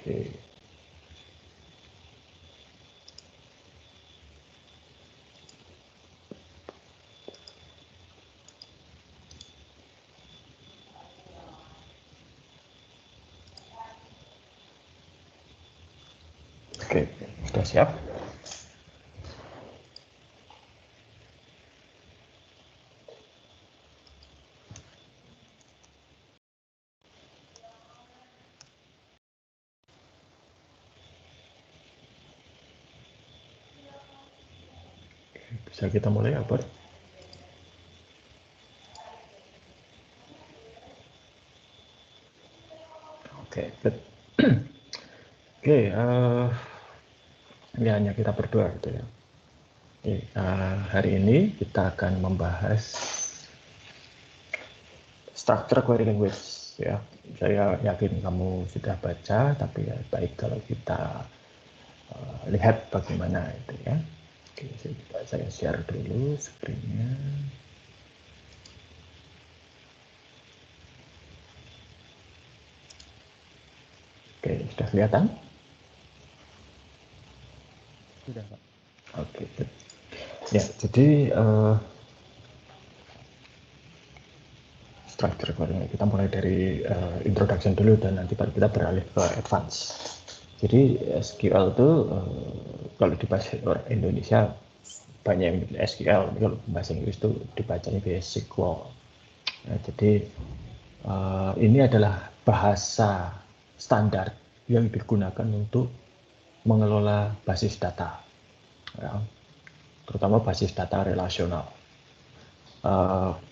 Oke. Oke, sudah siap? Bisa kita mulai, Albert? Oke, good. Oke, ini hanya kita berdua gitu ya. Oke, hari ini kita akan membahas structure query language ya. Saya yakin kamu sudah baca, tapi ya baik kalau kita lihat bagaimana itu ya. Oke, saya share dulu screen-nya. Oke, sudah kelihatan? Sudah, Pak. Oke, good. Ya, jadi structure query kita mulai dari introduction dulu dan nanti baru kita beralih ke advance. Jadi SQL itu kalau di bahasa Indonesia banyak yang SQL, kalau bahasa Inggris itu dibacanya SQL. Nah, jadi ini adalah bahasa standar yang digunakan untuk mengelola basis data, ya, terutama basis data relasional.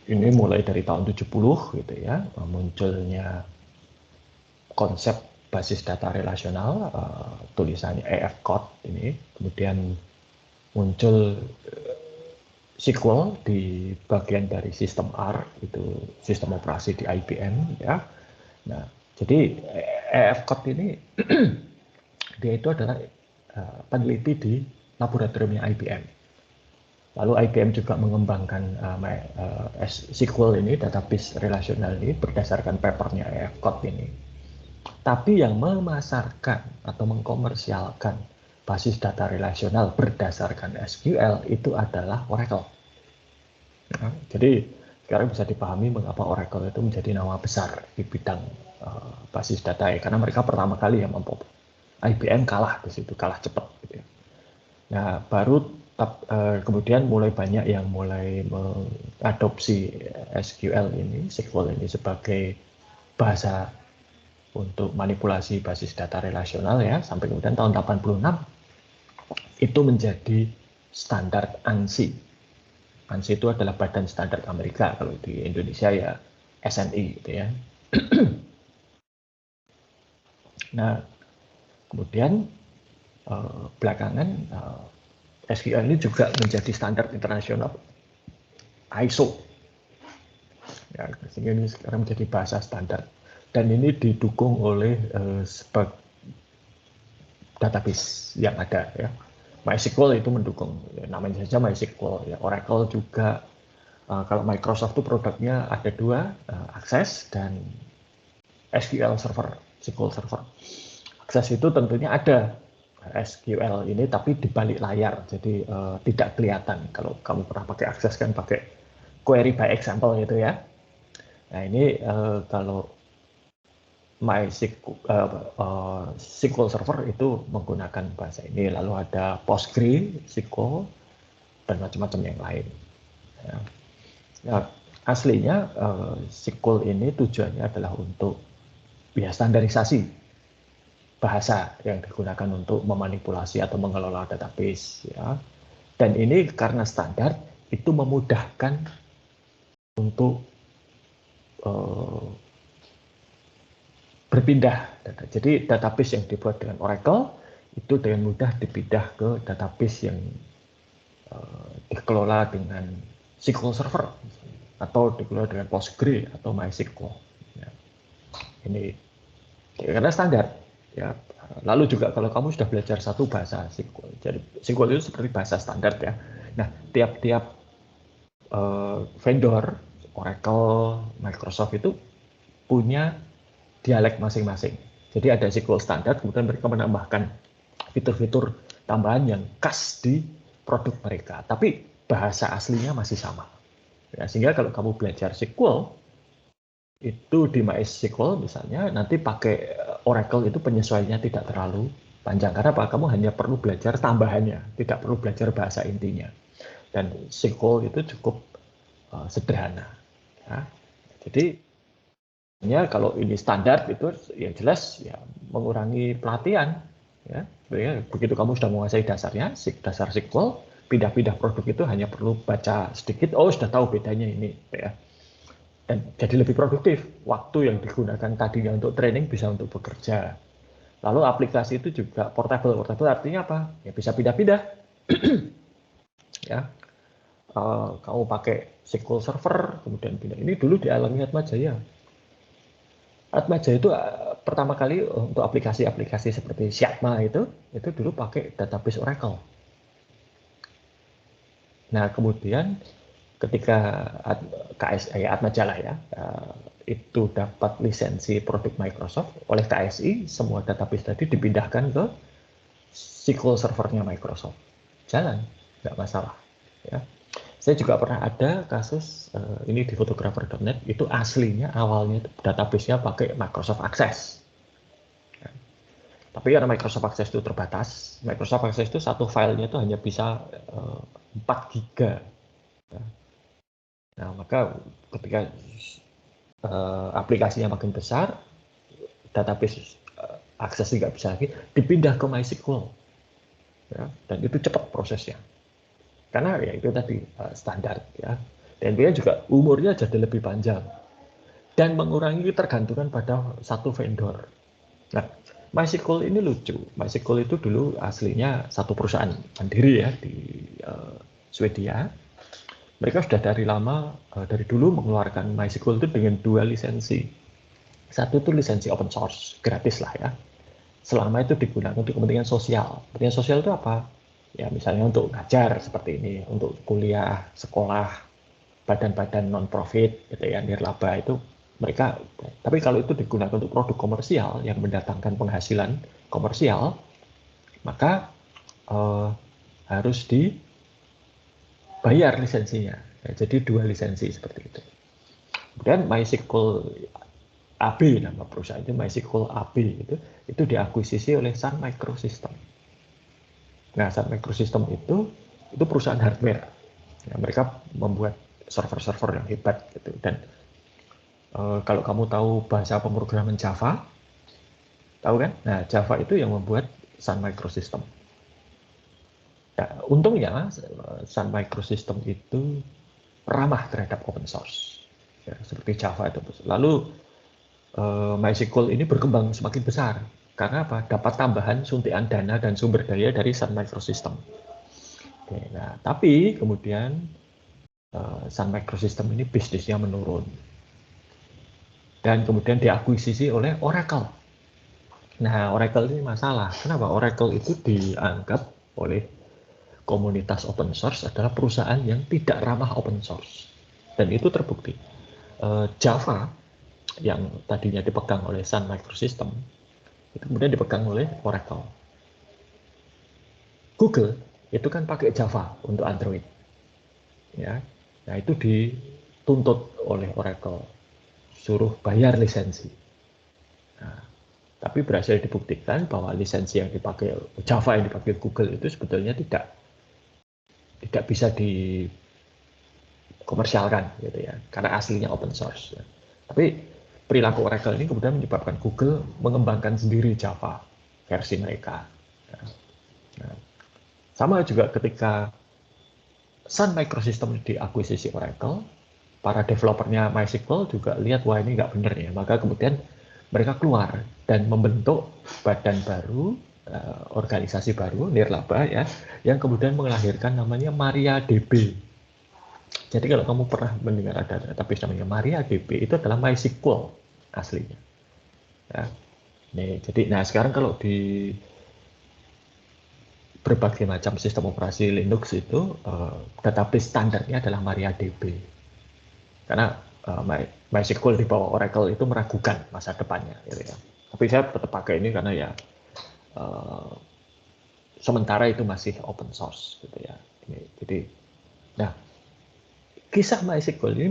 Ini mulai dari tahun 70 gitu ya, munculnya konsep basis data relasional, tulisannya EF Code ini, kemudian muncul SQL di bagian dari sistem R, itu sistem operasi di IBM ya. Nah, jadi EF Code ini dia itu adalah peneliti di laboratoriumnya IBM. Lalu IBM juga mengembangkan SQL ini, database relasional ini berdasarkan papernya EF Code ini. Tapi yang memasarkan atau mengkomersialkan basis data relasional berdasarkan SQL itu adalah Oracle. Nah, jadi sekarang bisa dipahami mengapa Oracle itu menjadi nama besar di bidang basis data ya, karena mereka pertama kali yang mampu. IBM kalah di situ, kalah cepat. Gitu ya. Nah, baru kemudian mulai banyak yang mulai mengadopsi SQL ini sebagai bahasa untuk manipulasi basis data relasional ya, sampai kemudian tahun 86 itu menjadi standar ANSI. ANSI itu adalah Badan Standar Amerika, kalau di Indonesia ya SNI gitu ya. Nah, kemudian belakangan SQL ini juga menjadi standar internasional ISO. Ya, sehingga ini sekarang menjadi bahasa standar. Dan ini didukung oleh database yang ada ya. MySQL itu mendukung, ya, namanya saja MySQL ya. Oracle juga, kalau Microsoft itu produknya ada dua, Access dan SQL Server, SQL Server. Access itu tentunya ada SQL ini tapi di balik layar, jadi tidak kelihatan. Kalau kamu pernah pakai Access kan pakai query by example gitu ya. Nah ini kalau SQL Server itu menggunakan bahasa ini, lalu ada PostgreSQL dan macam-macam yang lain. Ya. Nah, aslinya SQL ini tujuannya adalah untuk ya standarisasi bahasa yang digunakan untuk memanipulasi atau mengelola database ya. Dan ini karena standar itu memudahkan untuk berpindah data. Jadi database yang dibuat dengan Oracle itu dengan mudah dipindah ke database yang dikelola dengan SQL Server atau dikelola dengan Postgre atau MySQL. Ya. Ini karena standar. Ya. Lalu juga kalau kamu sudah belajar satu bahasa SQL, jadi SQL itu seperti bahasa standar ya. Nah, tiap-tiap vendor Oracle, Microsoft itu punya dialek masing-masing. Jadi ada SQL standar, kemudian mereka menambahkan fitur-fitur tambahan yang khas di produk mereka. Tapi bahasa aslinya masih sama. Ya, sehingga kalau kamu belajar SQL, itu di MySQL misalnya, nanti pakai Oracle itu penyesuaiannya tidak terlalu panjang. Karena apa? Kamu hanya perlu belajar tambahannya, tidak perlu belajar bahasa intinya. Dan SQL itu cukup sederhana. Ya. Jadi, ya kalau ini standar itu ya jelas ya mengurangi pelatihan. Ya, begitu kamu sudah menguasai dasarnya, dasar SQL, pindah-pindah produk itu hanya perlu baca sedikit, oh sudah tahu bedanya ini. Ya. Dan jadi lebih produktif. Waktu yang digunakan tadinya untuk training bisa untuk bekerja. Lalu aplikasi itu juga portable. Portable artinya apa? Ya bisa pindah-pindah. Ya, kamu pakai SQL Server, kemudian pindah. Ini dulu dialami Atmajaya. Atmajaya itu pertama kali untuk aplikasi-aplikasi seperti Syatma itu dulu pakai database Oracle. Nah, kemudian ketika Atmajaya ya, itu dapat lisensi produk Microsoft oleh KSI, semua database tadi dipindahkan ke SQL servernya Microsoft. Jalan, nggak masalah. Ya. Saya juga pernah ada kasus ini di photographer.net, itu aslinya awalnya database-nya pakai Microsoft Access. Ya. Tapi karena Microsoft Access itu terbatas, Microsoft Access itu satu filenya itu hanya bisa 4 giga. Ya. Nah, maka ketika aplikasinya makin besar, database akses nggak bisa lagi, dipindah ke MySQL. Ya, dan itu cepat prosesnya. Karena ya itu tadi standar ya. Dan dia juga umurnya jadi lebih panjang dan mengurangi ketergantungan pada satu vendor. Nah, MySQL ini lucu. MySQL itu dulu aslinya satu perusahaan mandiri ya di Swedia. Mereka sudah dari lama, dari dulu mengeluarkan MySQL itu dengan 2 lisensi. Satu itu lisensi open source, gratis lah ya. Selama itu digunakan untuk kepentingan sosial. Kepentingan sosial itu apa? Ya misalnya untuk ngajar seperti ini, untuk kuliah, sekolah, badan-badan non-profit, gitu ya, nirlaba itu mereka. Tapi kalau itu digunakan untuk produk komersial yang mendatangkan penghasilan komersial, maka harus dibayar lisensinya. Ya, jadi 2 lisensi seperti itu. Kemudian MySQL AB nama perusahaan itu MySQL AB itu diakuisisi oleh Sun Microsystem. Nah, Sun Microsystem itu perusahaan hardware. Ya, mereka membuat server-server yang hebat gitu. Dan kalau kamu tahu bahasa pemrograman Java, tahu kan? Nah, Java itu yang membuat Sun Microsystem. Ya, untungnya Sun Microsystem itu ramah terhadap open source. Ya, seperti Java itu. Lalu MySQL ini berkembang semakin besar. Karena apa? Dapat tambahan suntikan dana dan sumber daya dari Sun Microsystem. Oke, nah, tapi kemudian Sun Microsystem ini bisnisnya menurun. Dan kemudian diakuisisi oleh Oracle. Nah, Oracle ini masalah. Kenapa? Oracle itu dianggap oleh komunitas open source adalah perusahaan yang tidak ramah open source. Dan itu terbukti. Java yang tadinya dipegang oleh Sun Microsystem itu kemudian dipegang oleh Oracle. Google itu kan pakai Java untuk Android. Ya. Nah, itu dituntut oleh Oracle, suruh bayar lisensi. Nah, tapi berhasil dibuktikan bahwa lisensi yang dipakai Java yang dipakai Google itu sebetulnya tidak bisa dikomersialkan gitu ya, karena aslinya open source. Ya. Tapi perilaku Oracle ini kemudian menyebabkan Google mengembangkan sendiri Java versi mereka. Nah, sama juga ketika Sun Microsystem diakuisisi Oracle, para developernya MySQL juga lihat wah ini nggak benar ya, maka kemudian mereka keluar dan membentuk badan baru, organisasi baru, nirlaba ya, yang kemudian melahirkan namanya MariaDB. Jadi kalau kamu pernah mendengar ada database namanya MariaDB, itu adalah MySQL aslinya. Ya. Nih, jadi, nah sekarang kalau di berbagai macam sistem operasi Linux itu database standarnya adalah MariaDB. Karena MySQL di bawah Oracle itu meragukan masa depannya. Gitu ya. Tapi saya tetap pakai ini karena ya sementara itu masih open source gitu ya. Jadi, nah kisah MySQL ini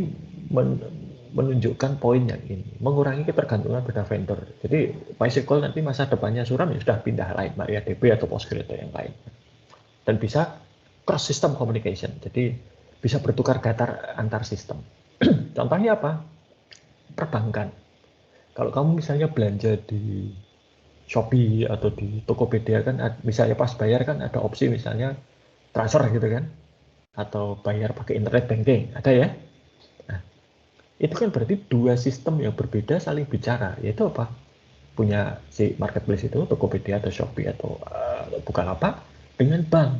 menunjukkan poin yang ini, mengurangi ketergantungan pada vendor. Jadi MySQL nanti masa depannya suram ya sudah pindah lain, MariaDB atau Postgre atau yang lain. Dan bisa cross system communication, jadi bisa bertukar data antar sistem. Contohnya apa? Perbankan. Kalau kamu misalnya belanja di Shopee atau di Tokopedia kan, misalnya pas bayar kan ada opsi misalnya transfer gitu kan, atau bayar pakai internet banking, ada ya. Nah, itu kan berarti dua sistem yang berbeda saling bicara, yaitu apa? Punya si marketplace itu, Tokopedia atau Shopee atau Bukalapak dengan bank.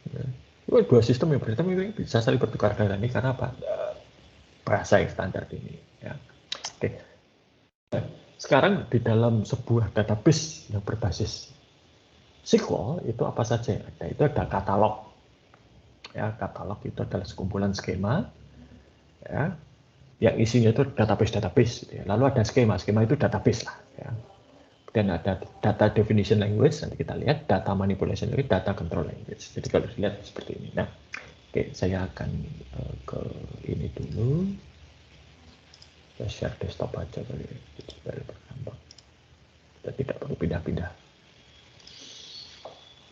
Nah, dua sistem yang berbeda tapi bisa saling bertukar data ini karena apa? Bahasa yang standar ini. Ya. Oke. Sekarang di dalam sebuah database yang berbasis SQL itu apa saja yang ada? Itu ada katalog. Ya, katalog itu adalah sekumpulan skema. Ya, yang isinya itu database. Gitu ya. Lalu ada skema itu database lah. Ya. Dan ada data definition language, nanti kita lihat data manipulation language, data control language. Jadi kalau dilihat seperti ini. Nah, oke, saya akan ke ini dulu. Saya share desktop aja kali ya, jadi biar berkembang. Kita tidak perlu pindah-pindah.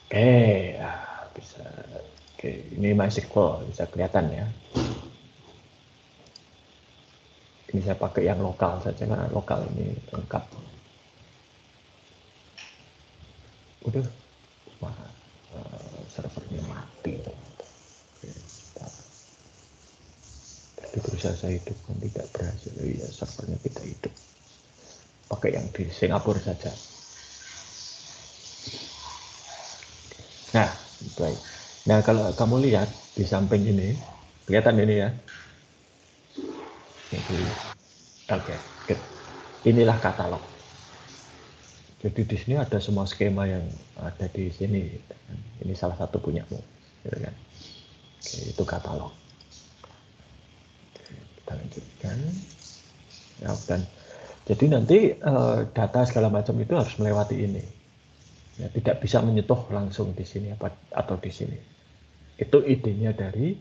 Oke, ya, bisa. Oke, ini MySQL bisa kelihatan ya. Ini saya pakai yang lokal saja karena lokal ini lengkap. Udah, servernya mati. Tadi berusaha saya hidupkan tidak berhasil. Iya, servernya tidak hidup. Pakai yang di Singapura saja. Nah, baik. Nah, kalau kamu lihat di samping ini, kelihatan ini ya. Jadi, oke, good. Inilah katalog. Jadi di sini ada semua skema yang ada di sini. Ini salah satu punyamu, gitu kan? Oke, itu katalog. Kita lanjutkan. Ya, dan jadi nanti data segala macam itu harus melewati ini. Ya, tidak bisa menyentuh langsung di sini atau di sini. Itu idenya dari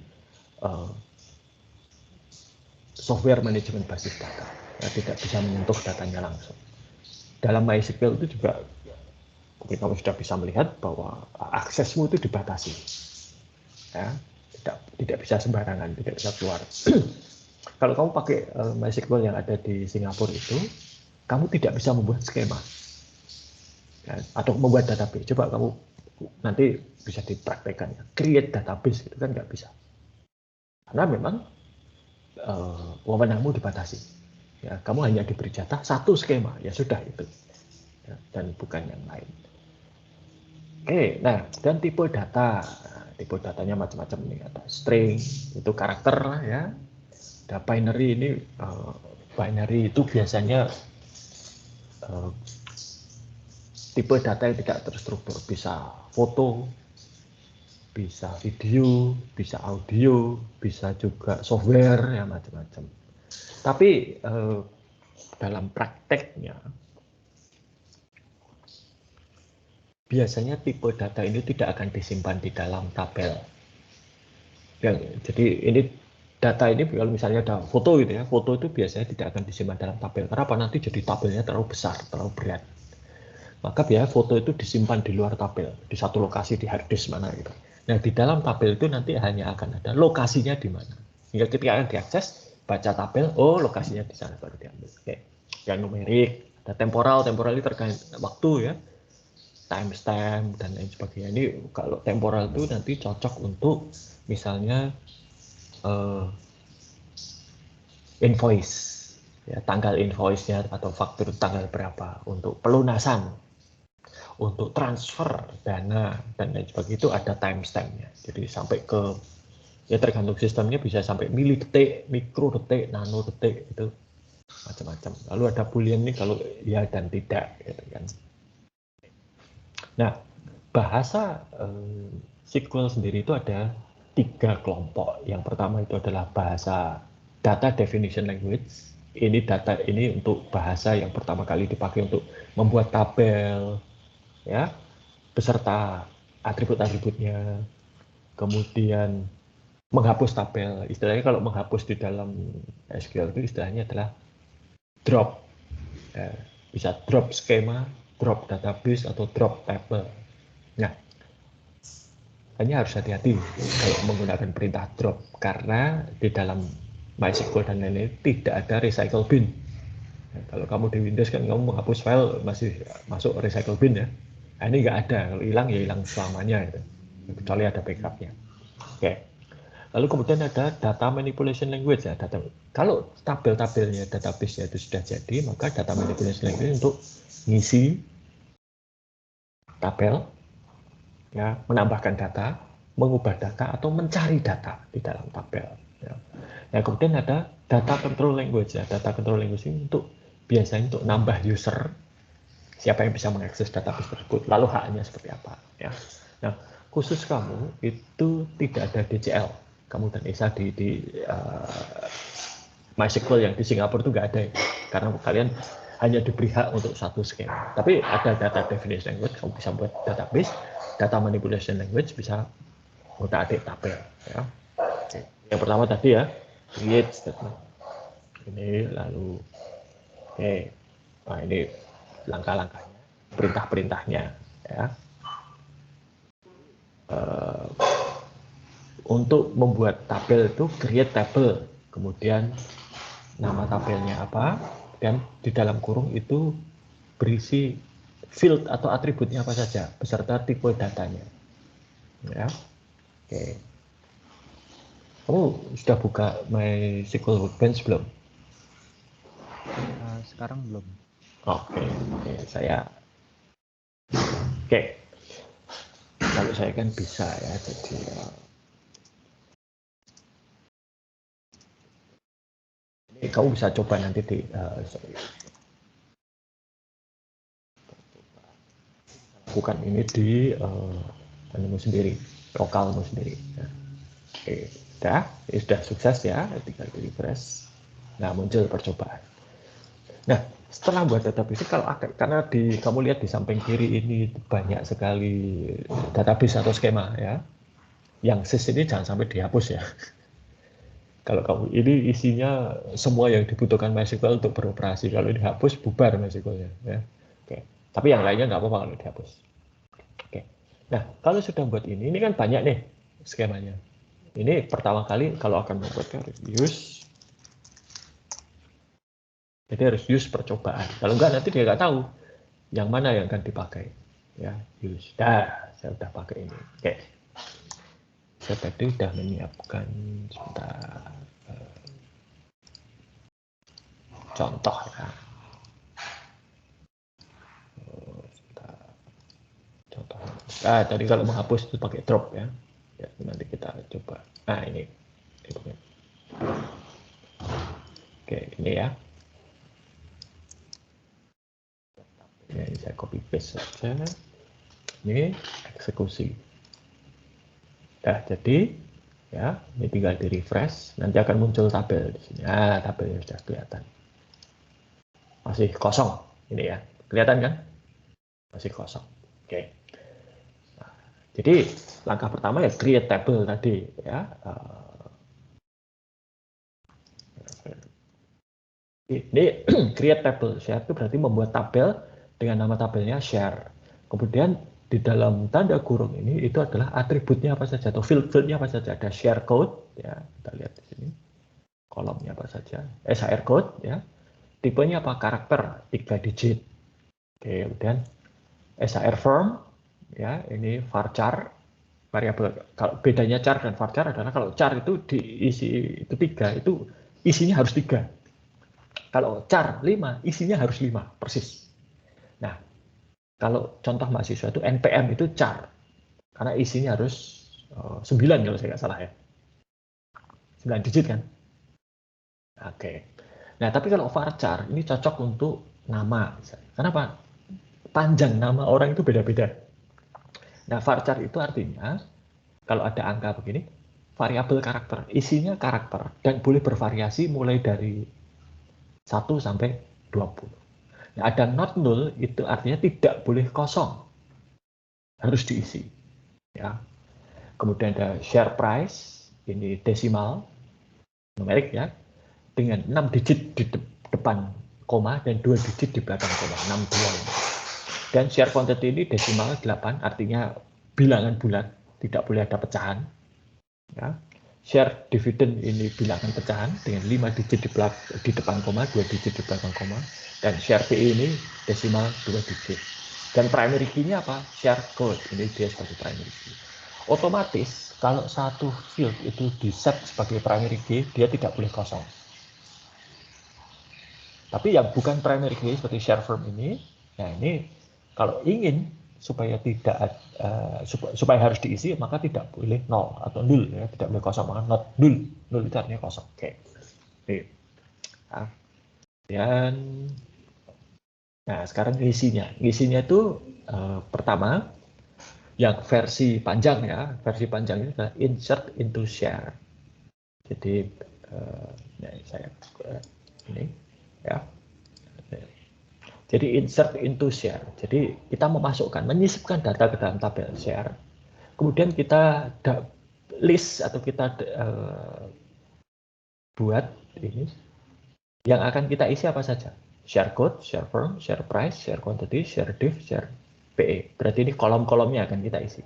software manajemen basis data. Ya, tidak bisa menyentuh datanya langsung. Dalam MySQL itu juga mungkin kamu sudah bisa melihat bahwa aksesmu itu dibatasi. Ya, tidak bisa sembarangan, tidak bisa keluar. Kalau kamu pakai MySQL yang ada di Singapura itu, kamu tidak bisa membuat skema. Ya, atau membuat database. Coba kamu nanti bisa dipraktekkan ya. Create database itu kan nggak bisa. Karena memang wewenangmu dibatasi. Ya, kamu hanya diberi jatah satu skema, ya sudah itu. Ya, dan bukan yang lain. Oke, nah dan tipe data. Nah, tipe datanya macam-macam nih. Ada string, itu karakter lah ya. Ada binary ini, binary itu biasanya tipe data yang tidak terstruktur, bisa foto, bisa video, bisa audio, bisa juga software, ya macam-macam. Tapi dalam prakteknya, biasanya tipe data ini tidak akan disimpan di dalam tabel. Ya, jadi ini data ini kalau misalnya ada foto gitu ya, foto itu biasanya tidak akan disimpan dalam tabel. Kenapa? Nanti jadi tabelnya terlalu besar, terlalu berat. Maka biasanya foto itu disimpan di luar tabel, di satu lokasi di hard disk mana gitu. Nah, di dalam tabel itu nanti hanya akan ada lokasinya di mana. Hingga ketika akan diakses, baca tabel, oh lokasinya di sana baru diambil. Oke. Yang numerik, ada temporal ini terkait waktu ya, timestamp dan lain sebagainya. Ini kalau temporal itu nanti cocok untuk misalnya invoice, ya, tanggal invoice-nya atau faktur tanggal berapa untuk pelunasan, untuk transfer dana dan lain sebagainya itu ada timestamp-nya. Jadi sampai ke ya tergantung sistemnya bisa sampai milidetik, mikrodetik, nanodetik itu macam-macam. Lalu ada boolean nih kalau ya dan tidak gitu kan. Nah, bahasa SQL sendiri itu ada 3 kelompok. Yang pertama itu adalah bahasa data definition language. ini data ini untuk bahasa yang pertama kali dipakai untuk membuat tabel, ya, beserta atribut-atributnya, kemudian menghapus tabel. Istilahnya kalau menghapus di dalam SQL itu istilahnya adalah drop. Bisa drop skema, drop database, atau drop table. Nah, hanya harus hati-hati kalau menggunakan perintah drop, karena di dalam MySQL dan lain-lain tidak ada recycle bin. Nah, kalau kamu di Windows kan kamu menghapus file masih masuk recycle bin ya. Nah, ini nggak ada, kalau hilang ya hilang selamanya itu. Kecuali ada backupnya. Oke. Lalu kemudian ada data manipulation language ya. Kalau tabel-tabelnya database-nya itu sudah jadi, maka data manipulation language untuk ngisi tabel, ya, menambahkan data, mengubah data, atau mencari data di dalam tabel. Ya. Nah, kemudian ada data control language ya. Data control language ini untuk biasanya untuk nambah user, siapa yang bisa mengakses database tersebut, lalu haknya seperti apa. Ya. Nah, khusus kamu itu tidak ada DCL. Kamu dan Esa di MySQL yang di Singapura itu nggak ada ya. Karena kalian hanya diberi hak untuk satu skema. Tapi ada data definition language, kamu bisa buat database, data manipulation language bisa ngutak-atik tabel. Ya. Yang pertama tadi ya, create statement. Ini lalu, nah ini langkah-langkahnya, perintah-perintahnya. Ya. Untuk membuat tabel itu create table, kemudian nama tabelnya apa, dan di dalam kurung itu berisi field atau atributnya apa saja beserta tipe datanya. Ya. Oke. Kamu sudah buka MySQL Workbench belum? Sekarang belum. Oke, saya. Oke. Kalau saya kan bisa ya, jadi ini kamu bisa coba nanti di lakukan ini di anumu sendiri, lokalmu sendiri. Nah, oke, sudah sukses ya, tinggal di refresh. Nah, muncul percobaan. Nah, setelah buat database, kalau karena kamu lihat di samping kiri ini banyak sekali database atau skema ya. Yang sys ini jangan sampai dihapus ya. Kalau kamu ini isinya semua yang dibutuhkan MySQL untuk beroperasi. Kalau dihapus bubar MySQL-nya ya. Oke. Tapi yang lainnya nggak apa-apa kalau dihapus. Oke. Nah, kalau sudah buat ini kan banyak nih skemanya. Ini pertama kali kalau akan membuat use. Jadi harus use percobaan. Kalau enggak nanti dia nggak tahu yang mana yang akan dipakai. Ya, use. Saya udah pakai ini. Oke. Saya tadi sudah menyiapkan sebentar contoh ya. Contoh. Tadi kalau menghapus itu pakai drop ya. Ya, nanti kita coba. Nah, ini. Oke, ini ya. Ya, ini saya copy paste saja. Ini eksekusi. Nah, jadi ya, ini tinggal di refresh, nanti akan muncul tabel di sini. Nah, tabelnya sudah kelihatan. Masih kosong ini ya. Kelihatan kan? Masih kosong. Oke. Nah, jadi langkah pertama ya create table tadi ya. Ini create table, share itu berarti membuat tabel dengan nama tabelnya share. Kemudian di dalam tanda kurung ini itu adalah atributnya apa saja atau field-fieldnya apa saja. Ada share code ya, kita lihat di sini. Kolomnya apa saja. SHR code ya. Tipenya apa? Karakter 3 digit. Oke, kemudian SHR form ya, ini varchar variabel. Kalau bedanya char dan varchar adalah kalau char itu diisi itu 3, itu isinya harus 3. Kalau char 5, isinya harus 5, persis. Nah, kalau contoh mahasiswa itu NPM itu char, karena isinya harus 9 kalau saya nggak salah ya. 9 digit kan? Oke. Nah, tapi kalau varchar, ini cocok untuk nama. Kenapa? Panjang nama orang itu beda-beda. Nah, varchar itu artinya, kalau ada angka begini, variabel karakter. Isinya karakter, dan boleh bervariasi mulai dari 1 sampai 20. Nah, ada not null itu artinya tidak boleh kosong. Harus diisi. Ya. Kemudian ada share price, ini desimal, numerik ya, dengan 6 digit di depan koma dan 2 digit di belakang koma, 62. Dan share quantity ini desimal 8, artinya bilangan bulat, tidak boleh ada pecahan. Ya. Share dividend ini bilangan pecahan dengan 5 digit di depan koma, 2 digit di belakang koma. Dan share PE ini desimal 2 digit. Dan primary key-nya apa? Share code, ini dia sebagai primary key. Otomatis kalau satu field itu di set sebagai primary key, dia tidak boleh kosong. Tapi yang bukan primary key seperti share firm ini, nah ini kalau ingin supaya tidak supaya harus diisi, maka tidak boleh nol atau nul ya, tidak boleh kosong, maka not nul. Nul itu artinya kosong. Oke. Nah, dan nah sekarang isinya. Isinya itu pertama yang versi panjang ya, versi panjang itu adalah insert into share. Jadi saya ini ya. Jadi insert into share. Jadi kita menyisipkan data ke dalam tabel share. Kemudian kita list atau kita buat ini yang akan kita isi apa saja. Share code, share firm, share price, share quantity, share div, share PE. Berarti ini kolom-kolomnya akan kita isi.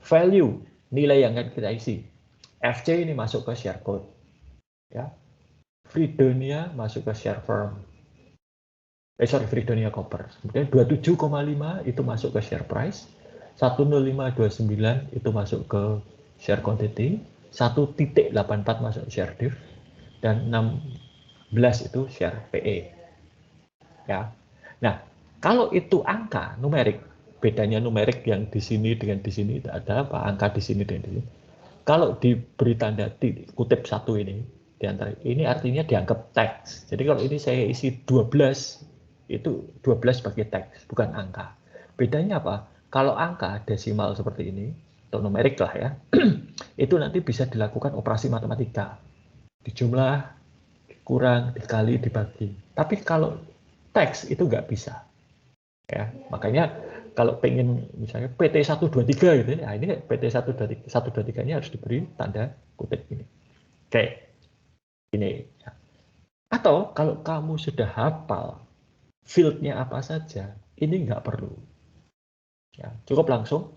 Value, nilai yang akan kita isi. FC ini masuk ke share code. Ya. Freedonia masuk ke share firm. Freedonia Copper. Kemudian 27,5 itu masuk ke share price. 10529 itu masuk ke share quantity. 1.84 masuk share div. Dan 16 itu share PE. Ya. Nah, kalau itu angka numerik, bedanya numerik yang di sini dengan di sini ada apa? Angka di sini dengan di sini. Kalau diberi tanda kutip satu ini, di antara ini artinya dianggap teks. Jadi kalau ini saya isi 12, itu 12 sebagai teks, bukan angka. Bedanya apa? Kalau angka desimal seperti ini, atau numerik lah ya, itu nanti bisa dilakukan operasi matematika. Dijumlah, kurang, dikali, dibagi. Tapi kalau teks itu nggak bisa. Ya, makanya kalau pengen misalnya PT 123 gitu, nah ini PT 123 nya harus diberi tanda kutip ini. Oke, ini. Atau kalau kamu sudah hafal field-nya apa saja, ini nggak perlu. Ya, cukup langsung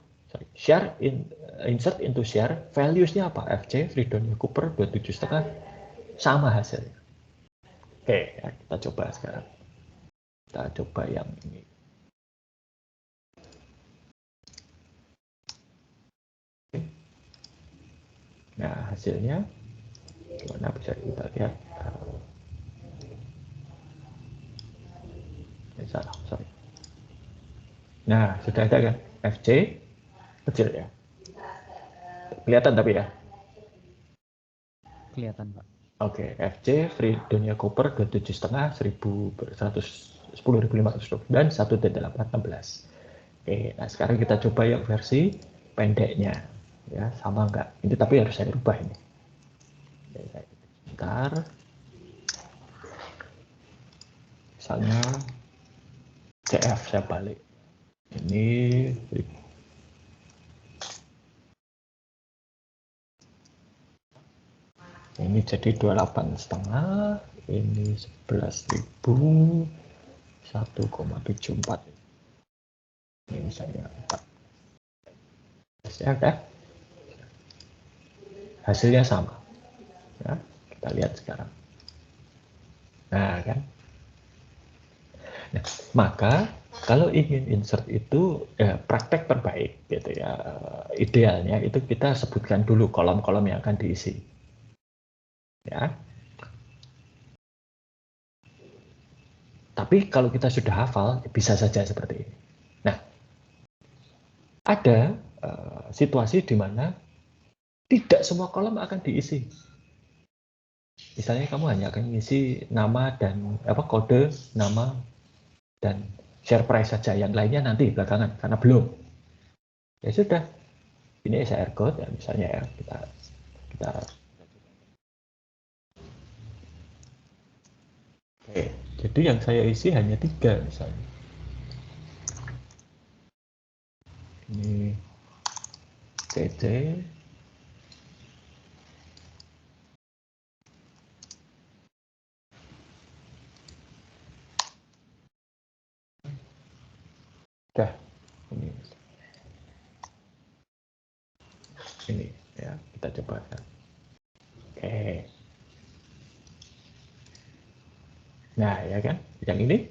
insert into share, values-nya apa? FC, Freedonia Cooper 27,5 sama hasilnya. Oke, ya, kita coba sekarang. Kita coba yang ini. Nah, hasilnya gimana bisa kita lihat? Salah, sorry. Nah, sudah ada kan? FC kecil ya. Kelihatan tapi ya. Kelihatan, Pak. Oke, FC Freedonia Cooper 27,5 10.500 dan 1.816. Oke, nah sekarang kita coba yang versi pendeknya. Ya, sama enggak? Ini tapi harus saya rubah ini. Sebentar. Misalnya CF saya balik. Ini jadi 28,5, ini 11.000, 1,74. Ini misalnya 4. Hasilnya, hasilnya sama. Ya, kita lihat sekarang. Nah, kan? Nah, maka kalau ingin insert itu praktek terbaik gitu ya, idealnya itu kita sebutkan dulu kolom-kolom yang akan diisi. Ya. Tapi kalau kita sudah hafal bisa saja seperti ini. Nah, ada situasi di mana tidak semua kolom akan diisi. Misalnya kamu hanya akan mengisi nama dan kode, nama dan share price saja, yang lainnya nanti belakangan karena belum. Ya sudah, ini share code ya misalnya ya kita Oke, jadi yang saya isi hanya 3 misalnya. Ini CC, udah ini ya, kita coba ya. Oke, nah ya kan, yang ini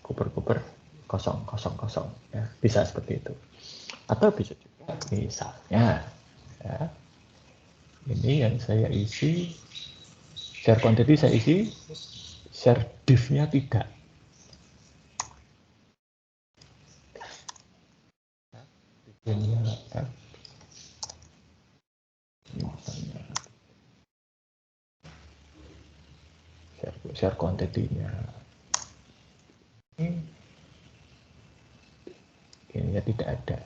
kuper-kuper kosong kosong kosong ya, bisa seperti itu. Atau bisa juga misalnya ya, ini yang saya isi share quantity, saya isi share div-nya tidak. Ini ya, misalnya share quantity-nya ini tidak ada.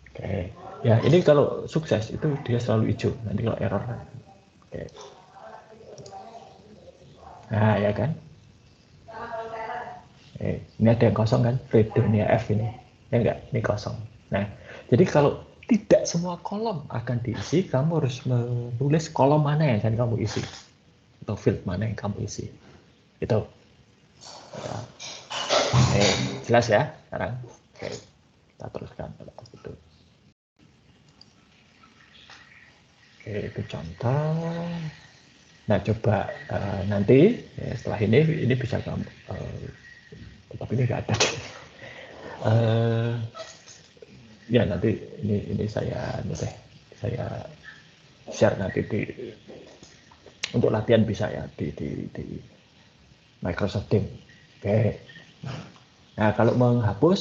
Oke, ya ini kalau sukses itu dia selalu hijau. Nanti kalau error, oke. Nah ya kan. Ini ada yang kosong kan, Fredonia F ini, ya enggak, ini kosong. Nah, jadi kalau tidak semua kolom akan diisi, kamu harus menulis kolom mana yang akan kamu isi, atau field mana yang kamu isi. Itu. Ya. Jelas ya sekarang. Oke, kita teruskan kalau begitu. Oke, itu contoh. Nah, coba nanti ya, setelah ini bisa kamu, tapi ini nggak ada. Ya nanti ini saya share nanti untuk latihan bisa ya di Microsoft Teams. Oke. Nah kalau menghapus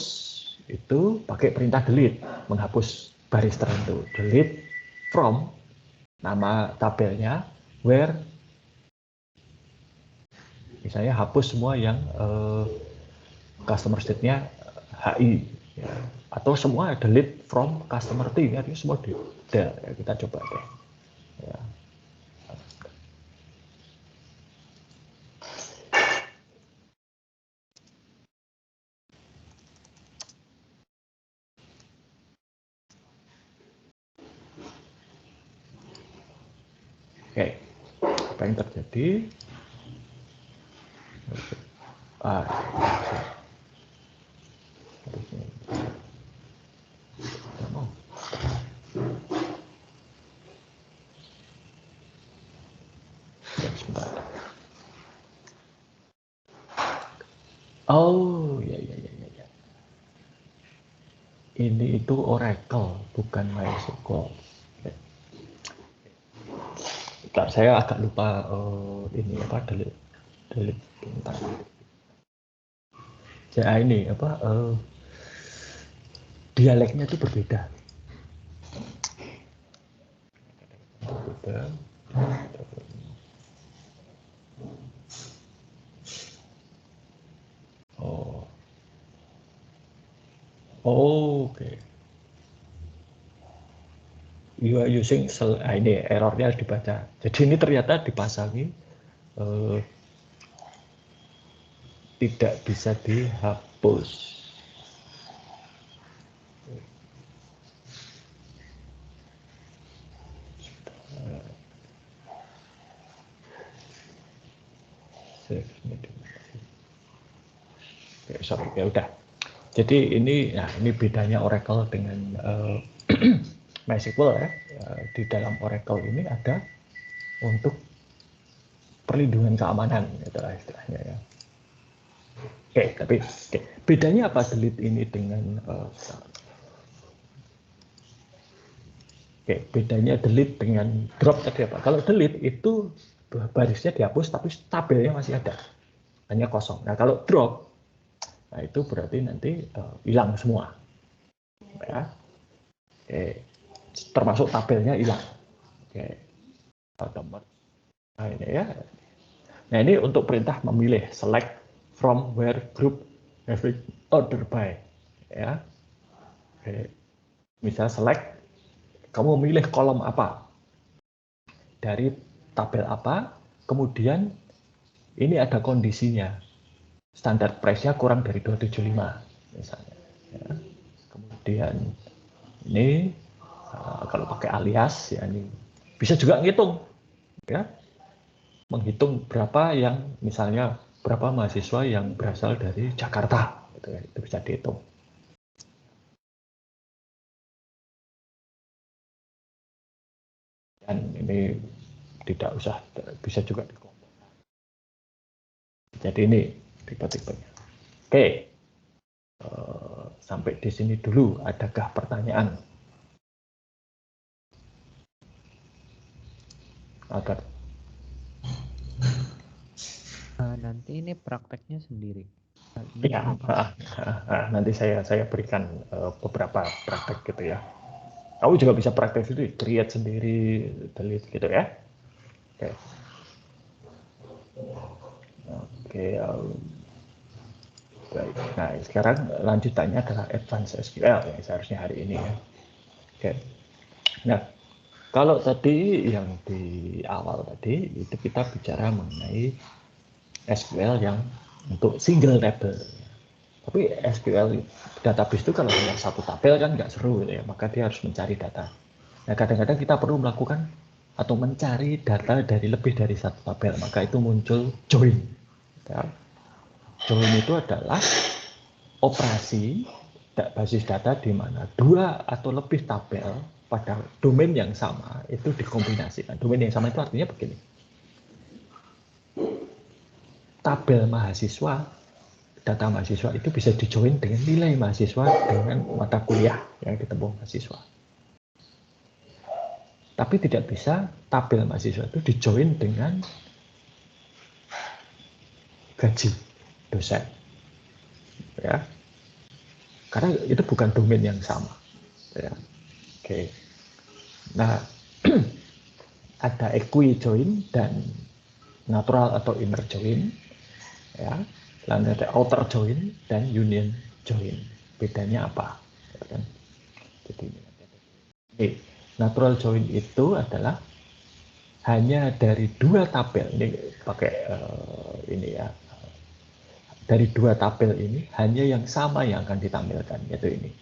itu pakai perintah delete, menghapus baris tertentu. Delete from nama tabelnya where, misalnya hapus semua yang customer state-nya HI ya. Atau semua delete from customer T, artinya semua di ya, kita coba deh ya. Oke, apa yang terjadi? Oh, ya. Ini itu Oracle, bukan MySQL. Saya agak lupa ini apa delete bentar. Ya ini apa dialeknya itu berbeda. Oh, oke. You are using ini errornya harus dibaca. Jadi ini ternyata dipasangi tidak bisa dihapus. Sorry, ya udah. Jadi ini bedanya Oracle dengan MySQL ya. Di dalam Oracle ini ada untuk perlindungan keamanan, itulah istilahnya ya. Tapi bedanya apa delete ini dengan bedanya delete dengan drop tadi apa? Kalau delete itu barisnya dihapus tapi tabelnya masih ada, hanya kosong. Nah kalau drop, nah itu berarti nanti hilang semua, ya. Termasuk tabelnya hilang. Nah ini ya. Nah ini untuk perintah memilih, select from where group having order by, ya. Misal select Kamu memilih kolom apa dari tabel apa, kemudian ini ada kondisinya, standar price-nya kurang dari 275 misalnya. Ya. Kemudian ini kalau pakai alias ya ini bisa juga ngitung, ya, menghitung berapa yang misalnya berapa mahasiswa yang berasal dari Jakarta, gitu ya, itu bisa dihitung. Dan ini tidak usah, bisa juga dikelompokkan. Jadi ini tipe-tipenya. Oke, sampai di sini dulu. Adakah pertanyaan? Agar nanti ini prakteknya sendiri. ya, nanti saya berikan beberapa praktek gitu ya. Kamu juga bisa praktek itu, create sendiri, delete gitu ya. Oke. Oke, baik. Nah, sekarang lanjutannya adalah Advanced SQL yang seharusnya hari ini ya. Oke. Nah, kalau tadi yang di awal tadi itu kita bicara mengenai SQL yang untuk single table. Tapi SQL database itu kalau hanya satu tabel kan nggak seru gitu ya, maka dia harus mencari data. Nah, kadang-kadang kita perlu melakukan atau mencari data dari lebih dari satu tabel, maka itu muncul join. Ya. Join itu adalah operasi basis data di mana dua atau lebih tabel pada domain yang sama itu dikombinasikan. Domain yang sama itu artinya begini. Tabel mahasiswa, data mahasiswa itu bisa dijoin dengan nilai mahasiswa dengan mata kuliah yang ditempuh mahasiswa. Tapi tidak bisa tabel mahasiswa itu dijoin dengan gaji dosen. Ya. Karena itu bukan domain yang sama. Ya. Oke. Nah, ada equi-join dan natural atau inner join. Ya. Lalu ada outer join dan union join. Bedanya apa? Jadi ini natural join itu adalah hanya dari dua tabel. Ini pakai ini ya. Dari dua tabel ini hanya yang sama yang akan ditampilkan, yaitu ini.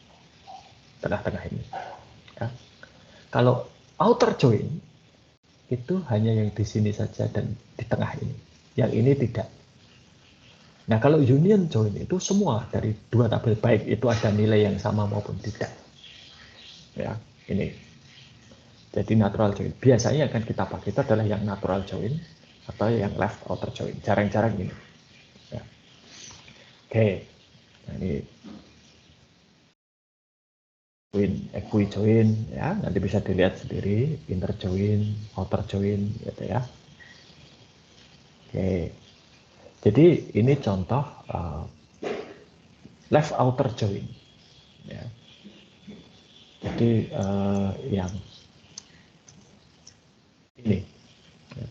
Tengah-tengah ini. Ya. Kalau outer join itu hanya yang di sini saja dan di tengah ini. Yang ini tidak. Nah, kalau union join itu semua dari dua tabel, baik itu ada nilai yang sama maupun tidak. Ya, ini. Jadi natural join. Biasanya akan kita pakai itu adalah yang natural join atau yang left outer join. Jarang-jarang ini. Ya. Oke. Nah, ini equi join ya, nanti bisa dilihat sendiri, inner join, outer join gitu ya. Oke. Jadi ini contoh left outer join. Ya. Jadi yang ini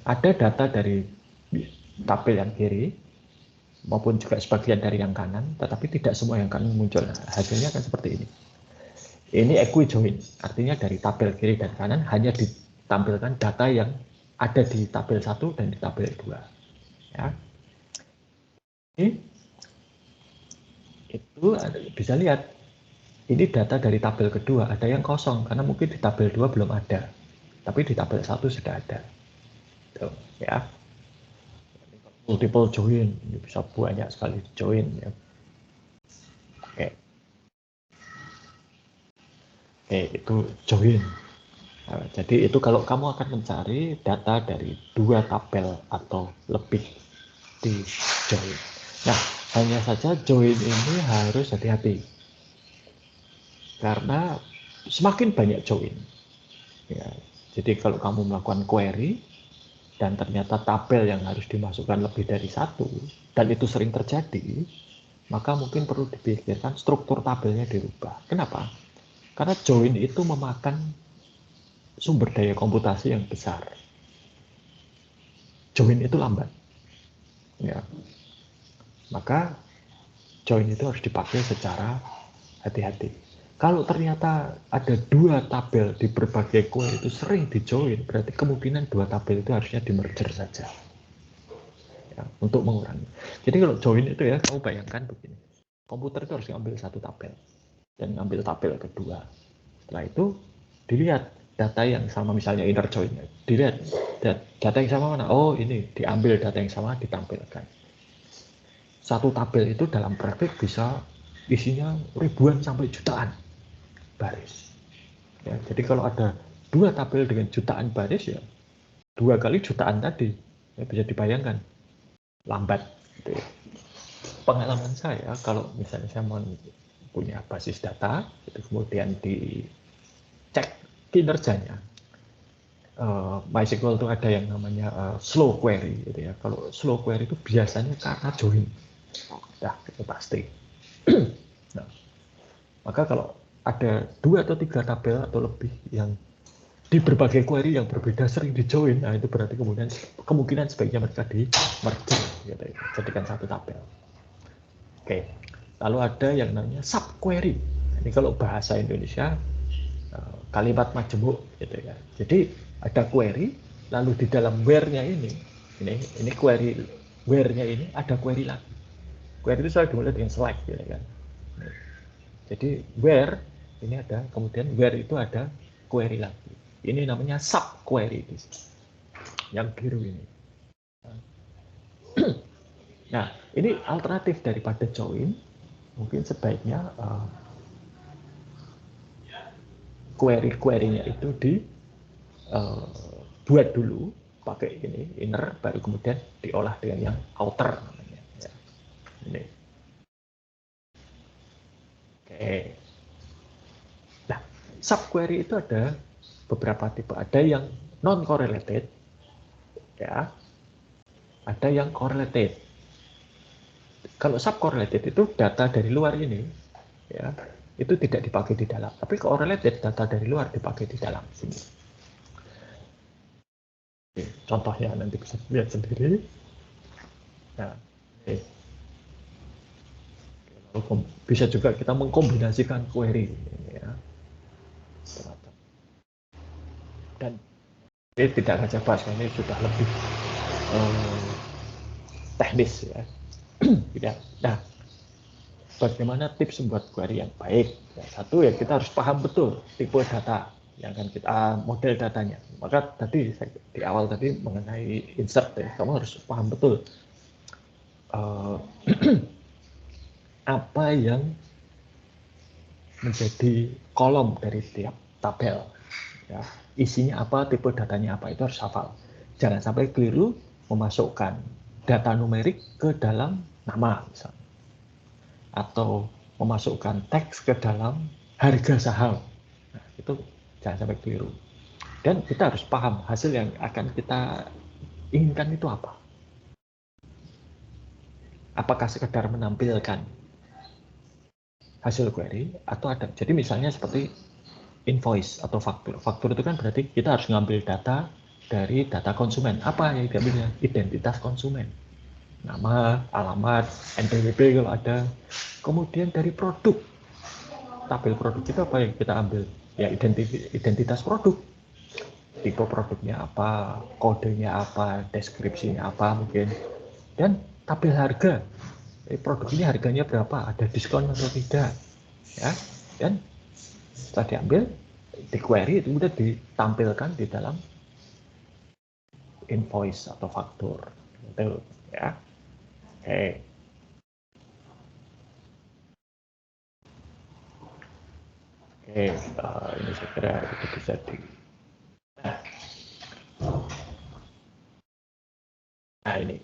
ada data dari tabel yang kiri maupun juga sebagian dari yang kanan, tetapi tidak semua yang kanan muncul. Nah, hasilnya akan seperti ini. Ini equi join, artinya dari tabel kiri dan kanan hanya ditampilkan data yang ada di tabel 1 dan di tabel 2. Ya. Ini itu bisa lihat, ini data dari tabel kedua, ada yang kosong, karena mungkin di tabel 2 belum ada, tapi di tabel 1 sudah ada. Tuh, ya. Multiple join, ini bisa banyak sekali join. Ya. Oke. Oke, itu join. Nah, jadi itu kalau kamu akan mencari data dari dua tabel atau lebih di join. Nah, hanya saja join ini harus hati-hati. Karena semakin banyak join. Ya, jadi kalau kamu melakukan query dan ternyata tabel yang harus dimasukkan lebih dari satu, dan itu sering terjadi, maka mungkin perlu dipikirkan struktur tabelnya dirubah. Kenapa? Karena join itu memakan sumber daya komputasi yang besar. Join itu lambat. Ya. Maka join itu harus dipakai secara hati-hati. Kalau ternyata ada 2 tabel di berbagai query itu sering di-join, berarti kemungkinan 2 tabel itu harusnya di-merger saja. Ya, untuk mengurangi. Jadi kalau join itu ya, kamu bayangkan begini. Komputer itu harus ngambil 1 tabel dan ngambil tabel kedua. Setelah itu dilihat data yang sama, misalnya inner join, dilihat data yang sama mana. Oh, ini diambil data yang sama ditampilkan. 1 tabel itu dalam praktik bisa isinya ribuan sampai jutaan baris. Ya, jadi kalau ada 2 tabel dengan jutaan baris, ya 2 kali jutaan tadi, ya bisa dibayangkan lambat. Gitu ya. Pengalaman saya, kalau misalnya saya punya basis data, itu kemudian dicek kinerjanya. MySQL itu ada yang namanya slow query, gitu ya. Kalau slow query itu biasanya karena join, ya itu pasti. Nah, maka kalau ada 2 atau 3 tabel atau lebih yang di berbagai query yang berbeda sering di-join, nah itu berarti kemungkinan sebaiknya mereka di-merge, gitu ya, jadikan 1 tabel. Oke, lalu ada yang namanya subquery. Ini kalau bahasa Indonesia kalimat majemuk, gitu ya. Jadi ada query, lalu di dalam where-nya ini query where-nya ini ada query lagi. Query itu selalu dimulai dengan select, gitu kan. Jadi where ini ada, kemudian where itu ada query lagi. Ini namanya subquery, yang biru ini. Nah, ini alternatif daripada join. Mungkin sebaiknya query-query-nya itu dibuat dulu pakai ini inner, baru kemudian diolah dengan yang outer namanya. Ya. Ini. Oke. Nah, subquery itu ada beberapa tipe. Ada yang non correlated, ya. Ada yang correlated. Kalau subcorrelated itu data dari luar ini, ya, itu tidak dipakai di dalam. Tapi correlated data dari luar dipakai di dalam sini. Oke, contohnya nanti bisa lihat sendiri. Nah, bisa juga kita mengkombinasikan query, ya. Dan ini tidak akan saya bahas, ini sudah lebih teknis, ya. Nah, bagaimana tips membuat query yang baik? Ya, satu, ya kita harus paham betul tipe data yang akan kita model datanya. Maka tadi di awal tadi mengenai insert, ya, kamu harus paham betul apa yang menjadi kolom dari tiap tabel, ya, isinya apa, tipe datanya apa, itu harus hafal. Jangan sampai keliru memasukkan data numerik ke dalam nama misalnya, atau memasukkan teks ke dalam harga saham. Nah, itu jangan sampai keliru. Dan kita harus paham hasil yang akan kita inginkan itu apa. Apakah sekedar menampilkan hasil query atau ada. Jadi misalnya seperti invoice atau faktur. Faktur itu kan berarti kita harus ngambil data dari data konsumen. Apa yang diambilnya? Identitas konsumen. Nama, alamat, NPWP kalau ada. Kemudian dari produk. Tabel produk itu apa yang kita ambil? Ya identitas produk. Tipe produknya apa, kodenya apa, deskripsinya apa mungkin. Dan tabel harga. Produk ini harganya berapa? Ada diskon atau tidak? Ya. Dan setelah diambil, di query itu kemudian ditampilkan di dalam invoice atau faktur, gitu ya. Oke, ini saya kira itu bisa di. Nah ini,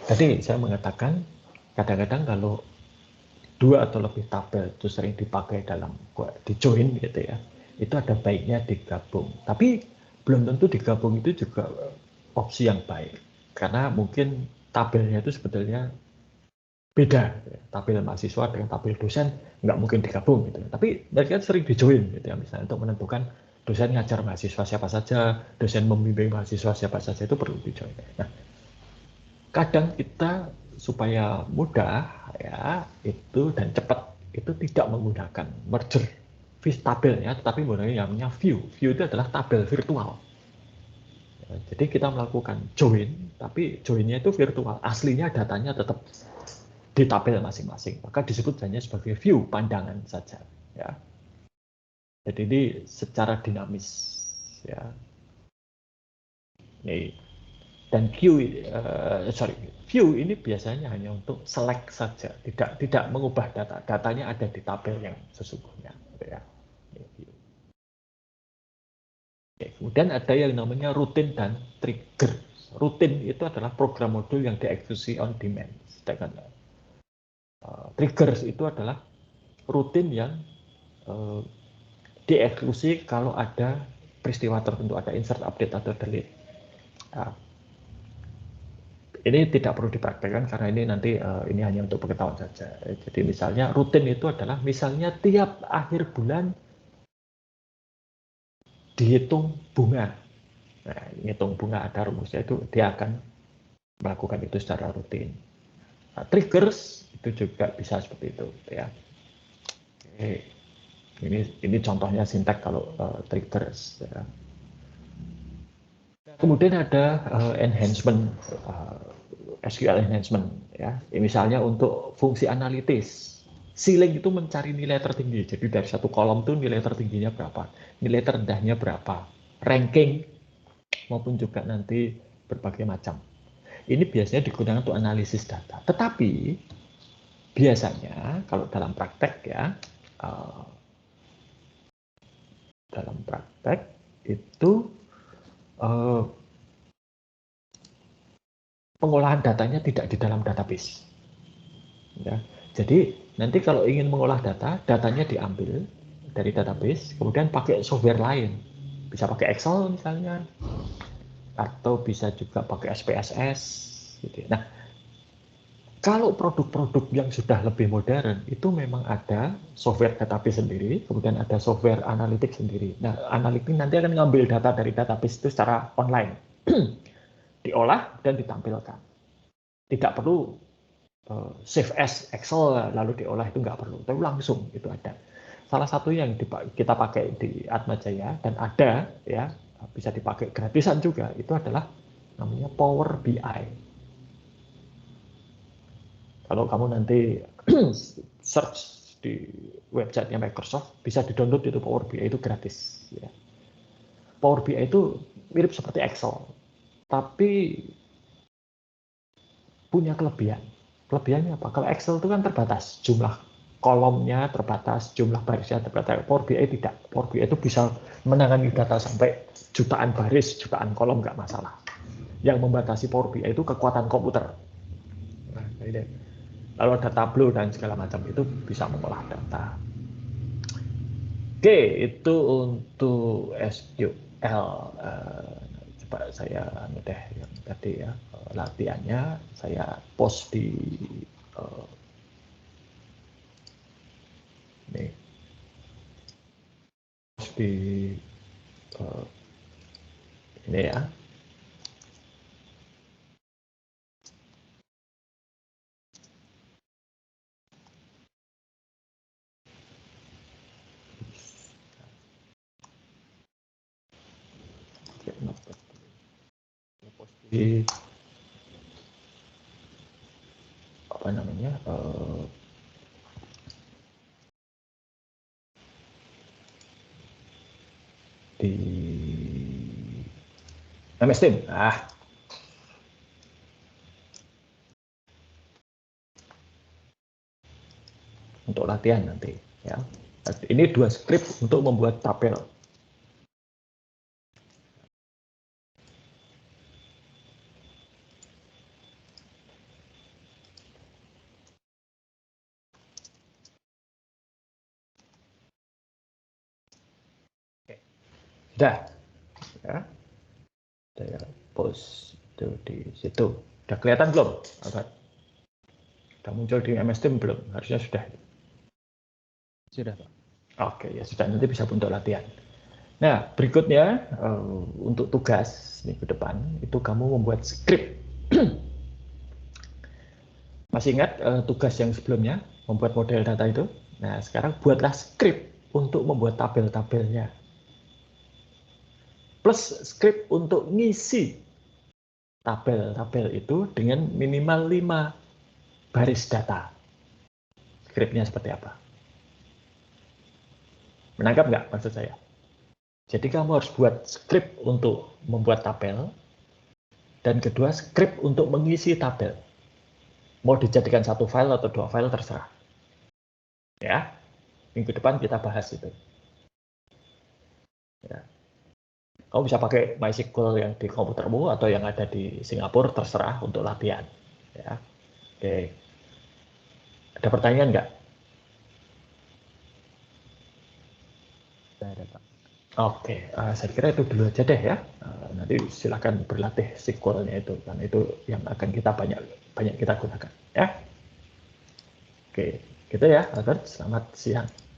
tadi saya mengatakan kadang-kadang kalau 2 atau lebih tabel itu sering dipakai dalam di join gitu ya, itu ada baiknya digabung. Tapi belum tentu digabung itu juga opsi yang baik, karena mungkin tabelnya itu sebetulnya beda. Tabel mahasiswa dengan tabel dosen nggak mungkin digabung gitu. Tapi mereka sering di-join gitu ya, misalnya untuk menentukan dosen ngajar mahasiswa siapa saja, dosen membimbing mahasiswa siapa saja, itu perlu di-join. Nah, kadang kita supaya mudah ya itu dan cepat itu tidak menggunakan merger tabelnya, tetapi menggunakan yang namanya view. View itu adalah tabel virtual. Jadi kita melakukan join, tapi joinnya itu virtual. Aslinya datanya tetap di tabel masing-masing. Maka disebut hanya sebagai view, pandangan saja. Ya. Jadi ini secara dinamis. Ya. Nih. Dan view ini biasanya hanya untuk select saja, tidak mengubah data. Datanya ada di tabel yang sesungguhnya. Ya. Oke, kemudian ada yang namanya routine dan trigger. Routine itu adalah program modul yang dieksekusi on demand. Sedangkan triggers itu adalah rutin yang dieksekusi kalau ada peristiwa tertentu, ada insert, update, atau delete. Nah, ini tidak perlu dipraktekkan karena ini nanti ini hanya untuk pengetahuan saja. Jadi misalnya rutin itu adalah misalnya tiap akhir bulan dihitung bunga. Nah, hitung bunga ada rumusnya, itu dia akan melakukan itu secara rutin. Nah, triggers itu juga bisa seperti itu, ya. Oke. Ini contohnya sintak kalau triggers. Ya. Kemudian ada enhancement, SQL enhancement, ya. Misalnya untuk fungsi analitis. Ceiling itu mencari nilai tertinggi. Jadi dari satu kolom itu nilai tertingginya berapa, nilai terendahnya berapa, ranking maupun juga nanti berbagai macam. Ini biasanya digunakan untuk analisis data. Tetapi biasanya kalau dalam praktek ya, dalam praktek itu pengolahan datanya tidak di dalam database. Ya. Jadi nanti kalau ingin mengolah data, datanya diambil dari database, kemudian pakai software lain. Bisa pakai Excel misalnya, atau bisa juga pakai SPSS. Gitu. Nah, kalau produk-produk yang sudah lebih modern, itu memang ada software database sendiri, kemudian ada software analitik sendiri. Nah, analitik nanti akan ngambil data dari database itu secara online. Diolah dan ditampilkan. Tidak perlu save as Excel lalu diolah, itu nggak perlu, tapi langsung itu ada. Salah satu yang kita pakai di Atmajaya dan ada ya, bisa dipakai gratisan juga, itu adalah namanya Power BI. Kalau kamu nanti search di websitenya Microsoft, bisa di-download itu Power BI, itu gratis. Ya. Power BI itu mirip seperti Excel, tapi punya kelebihan. Kelebihannya apa? Kalau Excel itu kan terbatas, jumlah kolomnya terbatas, jumlah barisnya terbatas. Power BI tidak. Power BI itu bisa menangani data sampai jutaan baris, jutaan kolom, nggak masalah. Yang membatasi Power BI itu kekuatan komputer. Nah, ini. Lalu ada Tableau dan segala macam, itu bisa mengolah data. Oke, itu untuk SQL. Coba saya deh yang tadi ya, latihannya saya post di nih, post di ini ya. Post di apa namanya, di MS Team. Untuk latihan nanti ya. Ini 2 skrip untuk membuat tabel. Sudah ya, saya post itu di situ. Udah kelihatan belum? Sudah muncul di MS Team belum? Harusnya sudah. Sudah, Pak. Oke, ya sudah, nanti bisa untuk latihan. Nah, berikutnya untuk tugas minggu depan itu kamu membuat skrip. Masih ingat tugas yang sebelumnya membuat model data itu? Nah, sekarang buatlah script untuk membuat tabel-tabelnya. Plus script untuk ngisi tabel-tabel itu dengan minimal 5 baris data. Scriptnya seperti apa? Menangkap nggak maksud saya? Jadi kamu harus buat script untuk membuat tabel, dan kedua script untuk mengisi tabel. Mau dijadikan satu file atau 2 file terserah. Ya, minggu depan kita bahas itu. Ya. Kamu bisa pakai MySQL yang di komputermu atau yang ada di Singapura, terserah untuk latihan. Ya. Oke. Ada pertanyaan nggak? Tidak ada, Pak. Oke, saya kira itu dulu aja deh ya. Nanti silakan berlatih SQL-nya itu, karena itu yang akan kita banyak kita gunakan. Ya. Oke, gitu ya, Albert. Selamat siang.